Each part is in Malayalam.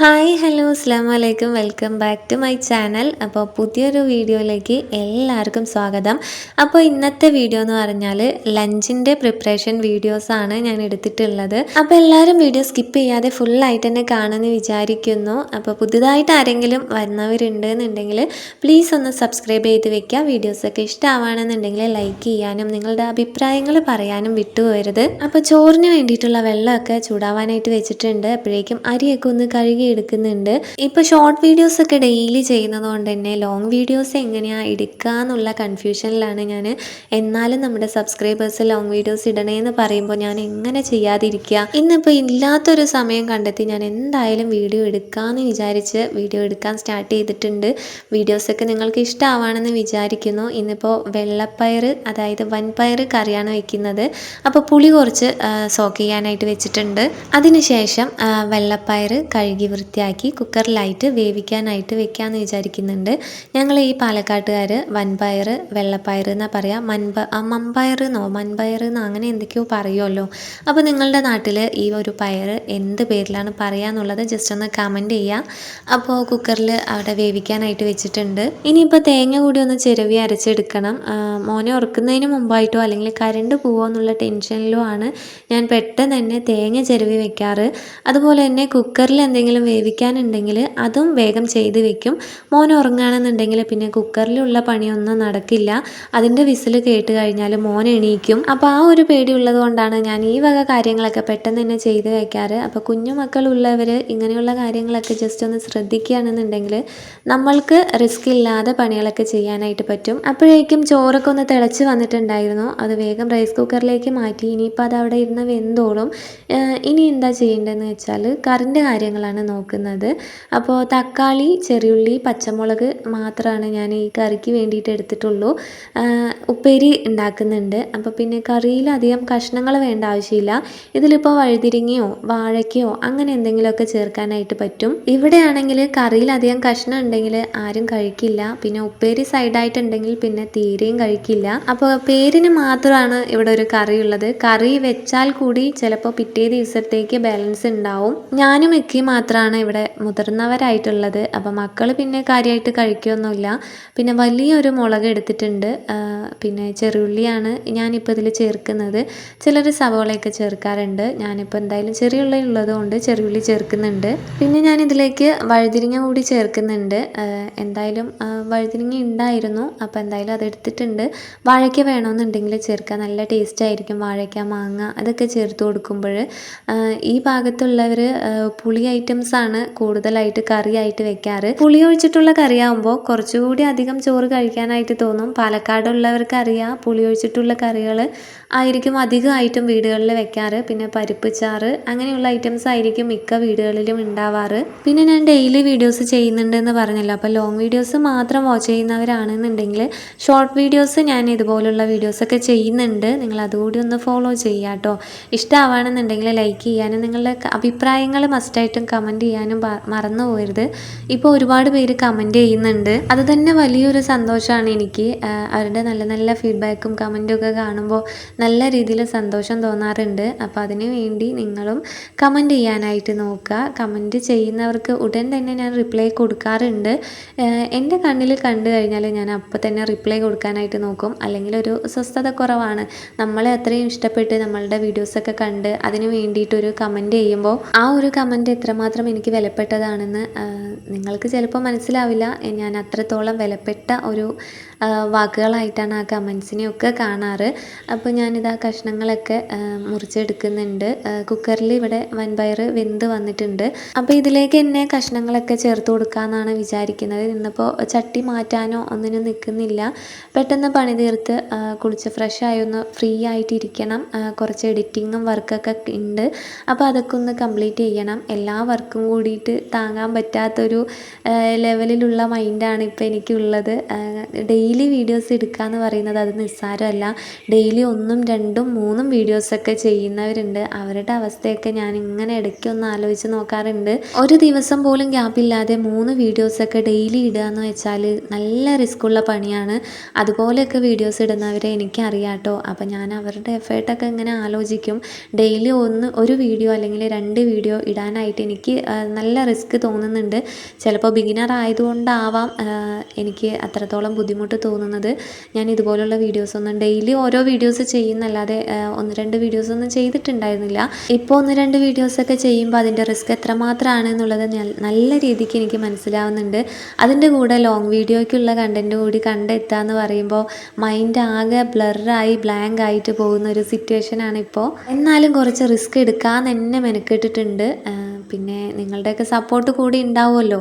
ഹായ് ഹലോ അസ്സാം വലൈക്കും welcome back to my channel. അപ്പോൾ പുതിയൊരു വീഡിയോയിലേക്ക് എല്ലാവർക്കും സ്വാഗതം. അപ്പോൾ ഇന്നത്തെ വീഡിയോ എന്ന് പറഞ്ഞാൽ ലഞ്ചിൻ്റെ പ്രിപ്പറേഷൻ വീഡിയോസാണ് ഞാൻ എടുത്തിട്ടുള്ളത്. അപ്പോൾ എല്ലാവരും വീഡിയോ സ്കിപ്പ് ചെയ്യാതെ ഫുള്ളായിട്ട് തന്നെ കാണുമെന്ന് വിചാരിക്കുന്നു. അപ്പോൾ പുതുതായിട്ട് ആരെങ്കിലും വരുന്നവരുണ്ട് എന്നുണ്ടെങ്കിൽ പ്ലീസ് ഒന്ന് സബ്സ്ക്രൈബ് ചെയ്ത് വെക്കുക. വീഡിയോസൊക്കെ ഇഷ്ടമാണെന്നുണ്ടെങ്കിൽ ലൈക്ക് ചെയ്യാനും നിങ്ങളുടെ അഭിപ്രായങ്ങൾ പറയാനും വിട്ടുപോകരുത്. അപ്പോൾ ചോറിന് വേണ്ടിയിട്ടുള്ള വെള്ളമൊക്കെ ചൂടാവാനായിട്ട് വെച്ചിട്ടുണ്ട്. അപ്പോഴേക്കും അരിയൊക്കെ ഒന്ന് കഴുകി എടുക്കുന്നുണ്ട്. ഇപ്പോൾ ഷോർട്ട് വീഡിയോസ് ഒക്കെ ഡെയിലി ചെയ്യുന്നത് കൊണ്ട് തന്നെ ലോങ് വീഡിയോസ് എങ്ങനെയാണ് എടുക്കുക എന്നുള്ള കൺഫ്യൂഷനിലാണ് ഞാൻ. എന്നാലും നമ്മുടെ സബ്സ്ക്രൈബേഴ്സ് ലോങ് വീഡിയോസ് ഇടണേന്ന് പറയുമ്പോൾ ഞാൻ എങ്ങനെ ചെയ്യാതിരിക്കുക. ഇന്നിപ്പോൾ ഇല്ലാത്തൊരു സമയം കണ്ടെത്തി ഞാൻ എന്തായാലും വീഡിയോ എടുക്കാമെന്ന് വിചാരിച്ച് വീഡിയോ എടുക്കാൻ സ്റ്റാർട്ട് ചെയ്തിട്ടുണ്ട്. വീഡിയോസൊക്കെ നിങ്ങൾക്ക് ഇഷ്ടമാവാണെന്ന് വിചാരിക്കുന്നു. ഇന്നിപ്പോൾ വെള്ളപ്പയർ, അതായത് വൻപയർ കറിയാണ് വെക്കുന്നത്. അപ്പോൾ പുളി കുറച്ച് സോക്ക് ചെയ്യാനായിട്ട് വെച്ചിട്ടുണ്ട്. അതിനുശേഷം വെള്ളപ്പയർ കഴുകി വൃത്തിയാക്കി കുക്കറിലായിട്ട് വേവിക്കാനായിട്ട് വെക്കാമെന്ന് വിചാരിക്കുന്നുണ്ട്. ഞങ്ങൾ ഈ പാലക്കാട്ടുകാർ വൻപയർ വെള്ളപ്പയർ എന്നാണ് പറയുക. മൺപയർ എന്നോ അങ്ങനെ എന്തൊക്കെയോ പറയുമല്ലോ. അപ്പോൾ നിങ്ങളുടെ നാട്ടിൽ ഈ ഒരു പയർ എന്ത് പേരിലാണ് പറയുക എന്നുള്ളത് ജസ്റ്റ് ഒന്ന് കമൻറ്റ് ചെയ്യുക. അപ്പോൾ കുക്കറിൽ അവിടെ വേവിക്കാനായിട്ട് വെച്ചിട്ടുണ്ട്. ഇനിയിപ്പോൾ തേങ്ങ കൂടി ഒന്ന് ചിരവി അരച്ചെടുക്കണം. മോനെ ഉറക്കുന്നതിന് മുമ്പായിട്ടോ അല്ലെങ്കിൽ കരണ്ട് പോവോ എന്നുള്ള ടെൻഷനിലോ ആണ് ഞാൻ പെട്ടെന്ന് തന്നെ തേങ്ങ ചിരവി വെക്കാറ്. അതുപോലെ തന്നെ കുക്കറിൽ എന്തെങ്കിലും വേവിക്കാനുണ്ടെങ്കിൽ അതും വേഗം ചെയ്ത് വെക്കും. മോൻ ഉറങ്ങുകയാണെന്നുണ്ടെങ്കിൽ പിന്നെ കുക്കറിലുള്ള പണിയൊന്നും നടക്കില്ല. അതിൻ്റെ വിസിൽ കേട്ട് കഴിഞ്ഞാൽ മോൻ എണീക്കും. അപ്പോൾ ആ ഒരു പേടിയുള്ളത് കൊണ്ടാണ് ഞാൻ ഈ വക കാര്യങ്ങളൊക്കെ പെട്ടെന്ന് തന്നെ ചെയ്ത് വയ്ക്കാറ്. അപ്പോൾ കുഞ്ഞു മക്കളുള്ളവർ ഇങ്ങനെയുള്ള കാര്യങ്ങളൊക്കെ ജസ്റ്റ് ഒന്ന് ശ്രദ്ധിക്കുകയാണെന്നുണ്ടെങ്കിൽ നമ്മൾക്ക് റിസ്ക് ഇല്ലാതെ പണികളൊക്കെ ചെയ്യാനായിട്ട് പറ്റും. അപ്പോഴേക്കും ചോറൊക്കെ ഒന്ന് തിളച്ച് വന്നിട്ടുണ്ടായിരുന്നു. അത് വേഗം റൈസ് കുക്കറിലേക്ക് മാറ്റി. ഇനിയിപ്പോൾ അത് അവിടെ ഇരുന്ന് വെന്തോളും. ഇനി എന്താ ചെയ്യേണ്ടതെന്ന് വെച്ചാൽ കറിൻ്റെ കാര്യങ്ങളാണ് നോക്കുന്നത്. അപ്പോൾ തക്കാളി, ചെറിയുള്ളി, പച്ചമുളക് മാത്രമാണ് ഞാൻ ഈ കറിക്ക് വേണ്ടിയിട്ട് എടുത്തിട്ടുള്ളൂ. ഉപ്പേരി ഉണ്ടാക്കുന്നുണ്ട്. അപ്പോൾ പിന്നെ കറിയിൽ അധികം കഷ്ണങ്ങൾ വേണ്ട ആവശ്യമില്ല. ഇതിലിപ്പോൾ വഴുതിരിങ്ങയോ വാഴയ്ക്കയോ അങ്ങനെ എന്തെങ്കിലുമൊക്കെ ചേർക്കാനായിട്ട് പറ്റും. ഇവിടെയാണെങ്കിൽ കറിയിൽ അധികം കഷ്ണം ഉണ്ടെങ്കിൽ ആരും കഴിക്കില്ല. പിന്നെ ഉപ്പേരി സൈഡായിട്ടുണ്ടെങ്കിൽ പിന്നെ തീരെയും കഴിക്കില്ല. അപ്പോൾ പേരിന് മാത്രമാണ് ഇവിടെ ഒരു കറി ഉള്ളത്. കറി വെച്ചാൽ കൂടി ചിലപ്പോൾ പിറ്റേ ദിവസത്തേക്ക് ബാലൻസ് ഉണ്ടാവും. ഞാനും ഇക്കി മാത്രമാണ് ഇവിടെ മുതിർന്നവരായിട്ടുള്ളത്. അപ്പോൾ മക്കൾ പിന്നെ കാര്യമായിട്ട് കഴിക്കുകയൊന്നുമില്ല. പിന്നെ വലിയൊരു മുളക് എടുത്തിട്ടുണ്ട്. പിന്നെ ചെറുള്ളിയാണ് ഞാനിപ്പോൾ ഇതിൽ ചേർക്കുന്നത്. ചിലർ സവോളയൊക്കെ ചേർക്കാറുണ്ട്. ഞാനിപ്പോൾ എന്തായാലും ചെറിയുള്ളി ഉള്ളത് കൊണ്ട് ചെറിയുള്ളി ചേർക്കുന്നുണ്ട്. പിന്നെ ഞാനിതിലേക്ക് വഴുതിരിങ്ങ കൂടി ചേർക്കുന്നുണ്ട്. എന്തായാലും വഴുതിരിങ്ങ ഉണ്ടായിരുന്നു, അപ്പോൾ എന്തായാലും അതെടുത്തിട്ടുണ്ട്. വാഴയ്ക്ക വേണമെന്നുണ്ടെങ്കിൽ ചേർക്കുക, നല്ല ടേസ്റ്റ് ആയിരിക്കും. വാഴയ്ക്ക, മാങ്ങ അതൊക്കെ ചേർത്ത് കൊടുക്കുമ്പോൾ. ഈ ഭാഗത്തുള്ളവർ പുളി ഐറ്റംസാണ് കൂടുതലായിട്ട് കറിയായിട്ട് വെക്കാറ്. പുളി ഒഴിച്ചിട്ടുള്ള കറിയാകുമ്പോൾ കുറച്ചുകൂടി അധികം ചോറ് കഴിക്കാനായിട്ട് തോന്നും. പാലക്കാടുള്ളവർക്ക് അറിയാം, പുളി ഒഴിച്ചിട്ടുള്ള കറികൾ ആയിരിക്കും അധികമായിട്ടും വീടുകളിൽ വെക്കാറ്. പിന്നെ പരിപ്പ് ചാറ് അങ്ങനെയുള്ള ഐറ്റംസ് ആയിരിക്കും മിക്ക വീടുകളിലും ഉണ്ടാവാറ്. പിന്നെ ഞാൻ ഡെയിലി വീഡിയോസ് ചെയ്യുന്നുണ്ടെന്ന് പറഞ്ഞല്ലോ. അപ്പോൾ ലോങ് വീഡിയോസ് മാത്രം വാച്ച് ചെയ്യുന്നവരാണെന്നുണ്ടെങ്കിൽ ഷോർട്ട് വീഡിയോസ് ഞാൻ ഇതുപോലുള്ള വീഡിയോസൊക്കെ ചെയ്യുന്നുണ്ട്. നിങ്ങൾ അതുകൂടി ഒന്ന് ഫോളോ ചെയ്യുക കേട്ടോ. ഇഷ്ടമാവുകയാണെന്നുണ്ടെങ്കിൽ ലൈക്ക് ചെയ്യാനും നിങ്ങളുടെ അഭിപ്രായങ്ങൾ മസ്റ്റായിട്ടും കമൻറ്റ് ചെയ്യാനും മറന്നു പോകരുത്. ഇപ്പോൾ ഒരുപാട് പേര് കമൻറ്റ് ചെയ്യുന്നുണ്ട്. അത് തന്നെ വലിയൊരു സന്തോഷമാണ് എനിക്ക്. അവരുടെ നല്ല നല്ല ഫീഡ്ബാക്കും കമൻറ്റും ഒക്കെ കാണുമ്പോൾ നല്ല രീതിയിൽ സന്തോഷം തോന്നാറുണ്ട്. അപ്പോൾ അതിനു വേണ്ടി നിങ്ങളും കമൻറ്റ് ചെയ്യാനായിട്ട് നോക്കുക. കമൻറ്റ് ചെയ്യുന്നവർക്ക് ഉടൻ തന്നെ ഞാൻ റിപ്ലൈ കൊടുക്കാറുണ്ട്. എൻ്റെ കണ്ണിൽ കണ്ടു കഴിഞ്ഞാൽ ഞാൻ അപ്പോൾ തന്നെ റിപ്ലൈ കൊടുക്കാനായിട്ട് നോക്കും. അല്ലെങ്കിൽ ഒരു സ്വസ്ഥത കുറവാണ്. നമ്മളെ അത്രയും ഇഷ്ടപ്പെട്ട് നമ്മളുടെ വീഡിയോസൊക്കെ കണ്ട് അതിന് വേണ്ടിയിട്ടൊരു കമൻറ്റ് ചെയ്യുമ്പോൾ ആ ഒരു കമൻറ്റ് എത്രമാത്രം എനിക്ക് വിലപ്പെട്ടതാണെന്ന് നിങ്ങൾക്ക് ചിലപ്പോൾ മനസ്സിലാവില്ല. ഞാൻ അത്രത്തോളം വിലപ്പെട്ട ഒരു വാക്കുകളായിട്ടാണ് ആ കമൻസിനെയൊക്കെ കാണാറ്. അപ്പോൾ ഞാനിതാ കഷ്ണങ്ങളൊക്കെ മുറിച്ചെടുക്കുന്നുണ്ട്. കുക്കറിൽ ഇവിടെ വൻപയർ വെന്ത് വന്നിട്ടുണ്ട്. അപ്പോൾ ഇതിലേക്ക് തന്നെ കഷ്ണങ്ങളൊക്കെ ചേർത്ത് കൊടുക്കാമെന്നാണ് വിചാരിക്കുന്നത്. ഇന്നിപ്പോൾ ചട്ടി മാറ്റാനോ ഒന്നിനും നിൽക്കുന്നില്ല. പെട്ടെന്ന് പണി തീർത്ത് കുളിച്ച് ഫ്രഷായി ഒന്ന് ഫ്രീ ആയിട്ടിരിക്കണം. കുറച്ച് എഡിറ്റിങ്ങും വർക്കൊക്കെ ഉണ്ട്. അപ്പോൾ അതൊക്കെ ഒന്ന് കംപ്ലീറ്റ് ചെയ്യണം. എല്ലാ വർക്കും കൂടിയിട്ട് താങ്ങാൻ പറ്റാത്തൊരു ലെവലിലുള്ള മൈൻഡാണ് ഇപ്പോൾ എനിക്കുള്ളത്. ഡെയിലി വീഡിയോസ് എടുക്കുക എന്ന് പറയുന്നത് അത് നിസ്സാരമല്ല. ഡെയിലി 1, 2, 3 വീഡിയോസൊക്കെ ചെയ്യുന്നവരുണ്ട്. അവരുടെ അവസ്ഥയൊക്കെ ഞാൻ ഇങ്ങനെ ഇടയ്ക്കൊന്ന് ആലോചിച്ച് നോക്കാറുണ്ട്. ഒരു ദിവസം പോലും ഗ്യാപ്പില്ലാതെ 3 വീഡിയോസൊക്കെ ഡെയിലി ഇടുക എന്ന് വെച്ചാൽ നല്ല റിസ്ക്കുള്ള പണിയാണ്. അതുപോലെയൊക്കെ വീഡിയോസ് ഇടുന്നവരെ എനിക്കറിയാം കേട്ടോ. അപ്പം ഞാൻ അവരുടെ എഫേർട്ടൊക്കെ ഇങ്ങനെ ആലോചിക്കും. ഡെയിലി ഒരു വീഡിയോ അല്ലെങ്കിൽ 2 വീഡിയോ ഇടാനായിട്ട് എനിക്ക് നല്ല റിസ്ക് തോന്നുന്നുണ്ട്. ചിലപ്പോൾ ബിഗിനർ ആയതുകൊണ്ടാവാം എനിക്ക് അത്രത്തോളം ബുദ്ധിമുട്ട് തോന്നുന്നത്. ഞാൻ ഇതുപോലുള്ള വീഡിയോസൊന്നും ഡെയിലി ഓരോ വീഡിയോസ് ചെയ്യുന്നല്ലാതെ 1-2 വീഡിയോസൊന്നും ചെയ്തിട്ടുണ്ടായിരുന്നില്ല. ഇപ്പോൾ 1-2 വീഡിയോസൊക്കെ ചെയ്യുമ്പോൾ അതിൻ്റെ റിസ്ക് എത്രമാത്രമാണ് എന്നുള്ളത് നല്ല രീതിക്ക് എനിക്ക് മനസ്സിലാവുന്നുണ്ട്. അതിൻ്റെ കൂടെ ലോങ് വീഡിയോയ്ക്കുള്ള കണ്ടൻറ്റ് കൂടി കണ്ടെത്തുക എന്ന് പറയുമ്പോൾ മൈൻഡ് ആകെ ബ്ലറായി ബ്ലാങ്ക് ആയിട്ട് പോകുന്ന ഒരു സിറ്റുവേഷനാണ് ഇപ്പോൾ. എന്നാലും കുറച്ച് റിസ്ക് എടുക്കാൻ തന്നെ മെനക്കെട്ടിട്ടുണ്ട്. പിന്നെ നിങ്ങളുടെയൊക്കെ സപ്പോർട്ട് കൂടി ഉണ്ടാവുമല്ലോ,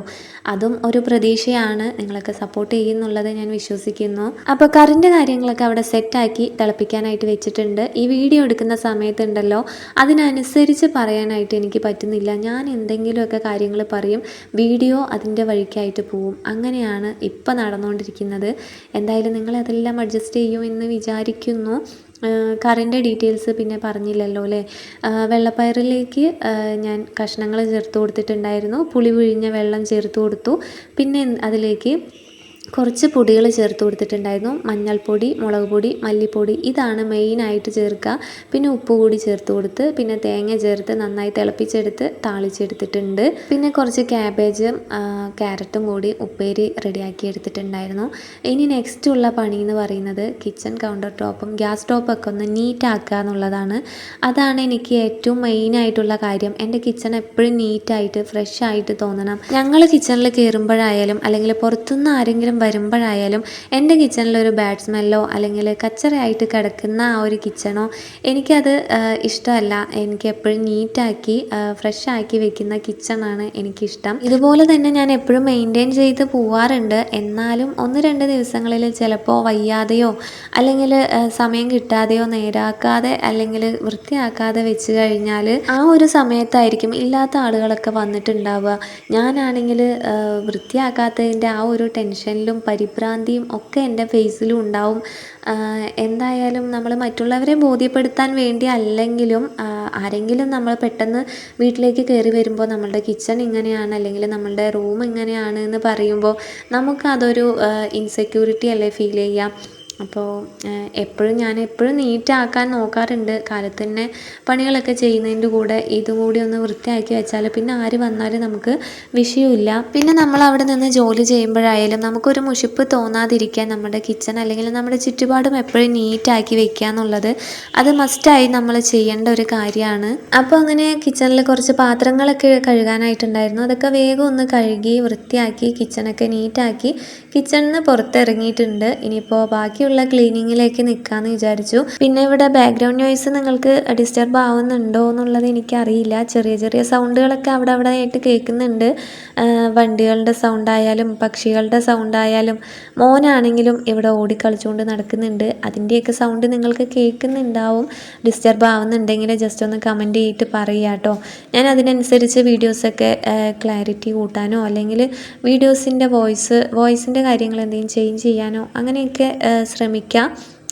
അതും ഒരു പ്രതീക്ഷയാണ്. നിങ്ങളൊക്കെ സപ്പോർട്ട് ചെയ്യുന്നുള്ളത് ഞാൻ വിശ്വസിക്കുന്നു. അപ്പോൾ കറിൻ്റെ കാര്യങ്ങളൊക്കെ അവിടെ സെറ്റാക്കി തിളപ്പിക്കാനായിട്ട് വെച്ചിട്ടുണ്ട്. ഈ വീഡിയോ എടുക്കുന്ന സമയത്തുണ്ടല്ലോ അതിനനുസരിച്ച് പറയാനായിട്ട് എനിക്ക് പറ്റുന്നില്ല. ഞാൻ എന്തെങ്കിലുമൊക്കെ കാര്യങ്ങൾ പറയും, വീഡിയോ അതിൻ്റെ വഴിക്കായിട്ട് പോവും. അങ്ങനെയാണ് ഇപ്പോൾ നടന്നുകൊണ്ടിരിക്കുന്നത്. എന്തായാലും നിങ്ങളതെല്ലാം അഡ്ജസ്റ്റ് ചെയ്യുമെന്ന് വിചാരിക്കുന്നു. കറിൻ്റെ ഡീറ്റെയിൽസ് പിന്നെ പറഞ്ഞില്ലല്ലോ അല്ലേ. വെള്ളപ്പയറിലേക്ക് ഞാൻ കഷ്ണങ്ങൾ ചേർത്ത് കൊടുത്തിട്ടുണ്ടായിരുന്നു. പുളി പിഴിഞ്ഞ വെള്ളം ചേർത്ത് കൊടുത്തു. പിന്നെ അതിലേക്ക് കുറച്ച് പൊടികൾ ചേർത്ത് കൊടുത്തിട്ടുണ്ടായിരുന്നു. മഞ്ഞൾപ്പൊടി, മുളക് പൊടി, മല്ലിപ്പൊടി, ഇതാണ് മെയിനായിട്ട് ചേർക്കുക. പിന്നെ ഉപ്പ് കൂടി ചേർത്ത് കൊടുത്ത് പിന്നെ തേങ്ങ ചേർത്ത് നന്നായി തിളപ്പിച്ചെടുത്ത് താളിച്ചെടുത്തിട്ടുണ്ട്. പിന്നെ കുറച്ച് ക്യാബേജും ക്യാരറ്റും കൂടി ഉപ്പേരി റെഡിയാക്കി എടുത്തിട്ടുണ്ടായിരുന്നു. ഇനി നെക്സ്റ്റ് ഉള്ള പണി എന്ന് പറയുന്നത് കിച്ചൺ കൗണ്ടർ ടോപ്പും ഗ്യാസ് ടോപ്പൊക്കെ ഒന്ന് നീറ്റാക്കുക എന്നുള്ളതാണ്. അതാണ് എനിക്ക് ഏറ്റവും മെയിനായിട്ടുള്ള കാര്യം. എൻ്റെ കിച്ചൺ എപ്പോഴും നീറ്റായിട്ട് ഫ്രഷ് ആയിട്ട് തോന്നണം. ഞങ്ങൾ കിച്ചണിൽ കയറുമ്പോഴായാലും അല്ലെങ്കിൽ പുറത്തുനിന്ന് ആരെങ്കിലും വരുമ്പോഴായാലും എൻ്റെ കിച്ചണിലൊരു ബാഡ് സ്മെല്ലോ അല്ലെങ്കിൽ കച്ചറയായിട്ട് കിടക്കുന്ന ആ ഒരു കിച്ചണോ എനിക്കത് ഇഷ്ടമല്ല. എനിക്ക് എപ്പോഴും നീറ്റാക്കി ഫ്രഷ് ആക്കി വെക്കുന്ന കിച്ചണാണ് എനിക്കിഷ്ടം. ഇതുപോലെ തന്നെ ഞാൻ എപ്പോഴും മെയിൻറ്റെയിൻ ചെയ്ത് പോവാറുണ്ട്. എന്നാലും 1-2 ദിവസങ്ങളിൽ ചിലപ്പോൾ വയ്യാതെയോ അല്ലെങ്കിൽ സമയം കിട്ടാതെയോ നേരാക്കാതെ അല്ലെങ്കിൽ വൃത്തിയാക്കാതെ വെച്ച് കഴിഞ്ഞാൽ ആ ഒരു സമയത്തായിരിക്കും ഇല്ലാത്ത ആളുകളൊക്കെ വന്നിട്ടുണ്ടാവുക. ഞാനാണെങ്കിൽ വൃത്തിയാക്കാത്തതിൻ്റെ ആ ഒരു ടെൻഷനിലും പരിഭ്രാന്തിയും ഒക്കെ എൻ്റെ ഫേസിലും ഉണ്ടാവും. എന്തായാലും നമ്മൾ മറ്റുള്ളവരെ ബോധ്യപ്പെടുത്താൻ വേണ്ടി അല്ലെങ്കിലും ആരെങ്കിലും നമ്മൾ പെട്ടെന്ന് വീട്ടിലേക്ക് കയറി വരുമ്പോൾ നമ്മളുടെ കിച്ചൺ ഇങ്ങനെയാണ് അല്ലെങ്കിൽ നമ്മളുടെ റൂം ഇങ്ങനെയാണ് എന്ന് പറയുമ്പോൾ നമുക്കതൊരു ഇൻസെക്യൂരിറ്റി അല്ലേ ഫീൽ ചെയ്യാം. അപ്പോൾ ഞാൻ എപ്പോഴും നീറ്റാക്കാൻ നോക്കാറുണ്ട്. കാലത്ത് തന്നെ പണികളൊക്കെ ചെയ്യുന്നതിൻ്റെ കൂടെ ഇതും കൂടി ഒന്ന് വൃത്തിയാക്കി വെച്ചാൽ പിന്നെ ആര് വന്നാലും നമുക്ക് വിഷയമില്ല. പിന്നെ നമ്മൾ അവിടെ നിന്ന് ജോലി ചെയ്യുമ്പോഴായാലും നമുക്കൊരു മുഷിപ്പ് തോന്നാതിരിക്കാൻ നമ്മുടെ കിച്ചൺ അല്ലെങ്കിൽ നമ്മുടെ ചുറ്റുപാടും എപ്പോഴും നീറ്റാക്കി വെക്കുക എന്നുള്ളത് അത് മസ്റ്റായി നമ്മൾ ചെയ്യേണ്ട ഒരു കാര്യമാണ്. അപ്പോൾ അങ്ങനെ കിച്ചണിൽ കുറച്ച് പാത്രങ്ങളൊക്കെ കഴുകാനായിട്ടുണ്ടായിരുന്നു. അതൊക്കെ വേഗം ഒന്ന് കഴുകി വൃത്തിയാക്കി കിച്ചണൊക്കെ നീറ്റാക്കി കിച്ചണിൽ നിന്ന് പുറത്തിറങ്ങിയിട്ടുണ്ട്. ഇനിയിപ്പോൾ ബാക്കി ക്ലീനിങ്ങിലേക്ക് നിൽക്കാമെന്ന് വിചാരിച്ചു. പിന്നെ ഇവിടെ ബാക്ക്ഗ്രൗണ്ട് നോയ്സ് നിങ്ങൾക്ക് ഡിസ്റ്റർബ് ആവുന്നുണ്ടോ എന്നുള്ളത് എനിക്കറിയില്ല. ചെറിയ ചെറിയ സൗണ്ടുകളൊക്കെ അവിടെ ആയിട്ട് കേൾക്കുന്നുണ്ട്. വണ്ടികളുടെ സൗണ്ടായാലും പക്ഷികളുടെ സൗണ്ടായാലും മോനാണെങ്കിലും ഇവിടെ ഓടിക്കളിച്ചുകൊണ്ട് നടക്കുന്നുണ്ട്. അതിൻ്റെയൊക്കെ സൗണ്ട് നിങ്ങൾക്ക് കേൾക്കുന്നുണ്ടാവും. ഡിസ്റ്റർബ് ആവുന്നുണ്ടെങ്കിൽ ജസ്റ്റ് ഒന്ന് കമൻറ്റ് ചെയ്തിട്ട് പറയുക കേട്ടോ. ഞാൻ അതിനനുസരിച്ച് വീഡിയോസൊക്കെ ക്ലാരിറ്റി കൂട്ടാനോ അല്ലെങ്കിൽ വീഡിയോസിൻ്റെ വോയിസിൻ്റെ കാര്യങ്ങൾ എന്തെങ്കിലും ചേഞ്ച് ചെയ്യാനോ അങ്ങനെയൊക്കെ ശ്രമിക്കാം.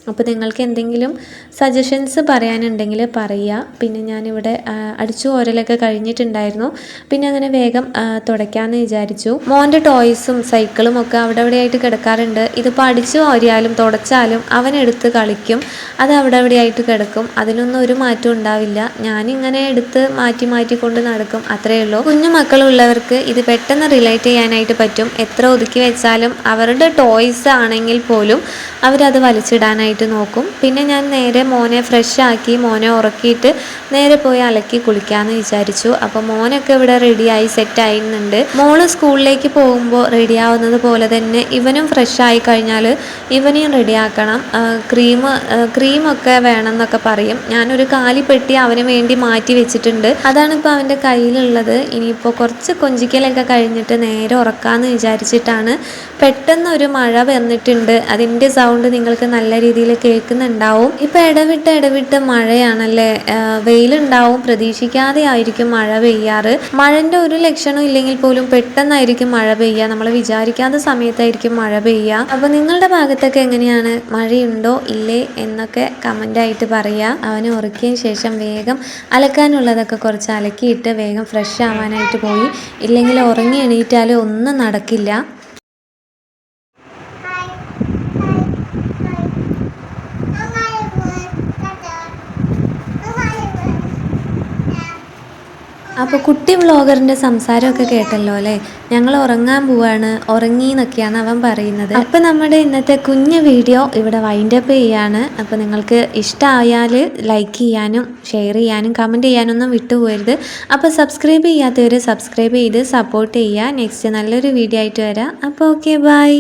അപ്പോൾ നിങ്ങൾക്ക് എന്തെങ്കിലും സജഷൻസ് പറയാനുണ്ടെങ്കിൽ പറയുക. പിന്നെ ഞാനിവിടെ അടിച്ചു ഓരലൊക്കെ കഴിഞ്ഞിട്ടുണ്ടായിരുന്നു. പിന്നെ അങ്ങനെ വേഗം തുടയ്ക്കാമെന്ന് വിചാരിച്ചു. മോൻ്റെ ടോയ്സും സൈക്കിളും ഒക്കെ അവിടെയായിട്ട് കിടക്കാറുണ്ട്. ഇതിപ്പോൾ അടിച്ചു ഓരിയാലും തുടച്ചാലും അവനെടുത്ത് കളിക്കും. അത് അവിടെയായിട്ട് കിടക്കും. അതിനൊന്നും ഒരു മാറ്റം ഉണ്ടാവില്ല. ഞാനിങ്ങനെ എടുത്ത് മാറ്റിക്കൊണ്ട് നടക്കും, അത്രയേ ഉള്ളൂ. കുഞ്ഞു മക്കളുള്ളവർക്ക് ഇത് പെട്ടെന്ന് റിലേറ്റ് ചെയ്യാനായിട്ട് പറ്റും. എത്ര ഒതുക്കി വെച്ചാലും അവരുടെ ടോയ്സ് ആണെങ്കിൽ പോലും അവരത് വലിച്ചിടാനായിട്ട് നോക്കും. പിന്നെ ഞാൻ നേരെ മോനെ ഫ്രഷ് ആക്കി മോനെ ഉറക്കിയിട്ട് നേരെ പോയി അലക്കി കുളിക്കാമെന്ന് വിചാരിച്ചു. അപ്പോൾ മോനൊക്കെ ഇവിടെ റെഡിയായി സെറ്റായിരുന്നുണ്ട്. മോള് സ്കൂളിലേക്ക് പോകുമ്പോൾ റെഡിയാവുന്നത് പോലെ തന്നെ ഇവനും ഫ്രഷ് ആയി കഴിഞ്ഞാൽ ഇവനെയും റെഡിയാക്കണം. ക്രീമൊക്കെ വേണം എന്നൊക്കെ പറയും. ഞാനൊരു കാലിപ്പെട്ടി അവന് വേണ്ടി മാറ്റി വെച്ചിട്ടുണ്ട്. അതാണിപ്പോൾ അവൻ്റെ കയ്യിലുള്ളത്. ഇനിയിപ്പോൾ കുറച്ച് കൊഞ്ചിക്കലൊക്കെ കഴിഞ്ഞിട്ട് നേരെ ഉറക്കാമെന്ന് വിചാരിച്ചിട്ടാണ്. പെട്ടെന്നൊരു മഴ വന്നിട്ടുണ്ട്. അതിൻ്റെ സൗണ്ട് നിങ്ങൾക്ക് നല്ല രീതിയിൽ സൈഡിൽ കേൾക്കുന്നുണ്ടാവും. ഇപ്പം ഇടവിട്ട് മഴയാണല്ലേ, വെയിലുണ്ടാവും, പ്രതീക്ഷിക്കാതെ ആയിരിക്കും മഴ പെയ്യാറ്. മഴൻ്റെ ഒരു ലക്ഷണം ഇല്ലെങ്കിൽ പോലും പെട്ടെന്നായിരിക്കും മഴ പെയ്യുക, നമ്മൾ വിചാരിക്കാത്ത സമയത്തായിരിക്കും മഴ പെയ്യുക. അപ്പോൾ നിങ്ങളുടെ ഭാഗത്തൊക്കെ എങ്ങനെയാണ്, മഴയുണ്ടോ ഇല്ലേ എന്നൊക്കെ കമൻ്റായിട്ട് പറയുക. അവനെ ഉറക്കിയതിന് ശേഷം വേഗം അലക്കാനുള്ളതൊക്കെ കുറച്ച് അലക്കിയിട്ട് വേഗം ഫ്രഷ് ആവാനായിട്ട് പോയി. ഇല്ലെങ്കിൽ ഉറങ്ങി എണീറ്റാൽ ഒന്നും നടക്കില്ല. അപ്പോൾ കുട്ടി വ്ളോഗറിൻ്റെ സംസാരമൊക്കെ കേട്ടല്ലോ അല്ലേ. ഞങ്ങൾ ഉറങ്ങാൻ പോവാണ്, ഉറങ്ങി എന്നൊക്കെയാണ് അവൻ പറയുന്നത്. അപ്പോൾ നമ്മുടെ ഇന്നത്തെ കുഞ്ഞു വീഡിയോ ഇവിടെ വൈൻഡപ്പ് ചെയ്യാണ്. അപ്പോൾ നിങ്ങൾക്ക് ഇഷ്ടമായാൽ ലൈക്ക് ചെയ്യാനും ഷെയർ ചെയ്യാനും കമൻറ്റ് ചെയ്യാനൊന്നും വിട്ടുപോകരുത്. അപ്പോൾ സബ്സ്ക്രൈബ് ചെയ്യാത്തവർ സബ്സ്ക്രൈബ് ചെയ്ത് സപ്പോർട്ട് ചെയ്യുക. നെക്സ്റ്റ് നല്ലൊരു വീഡിയോ ആയിട്ട് വരാം. അപ്പോൾ ഓക്കെ ബൈ.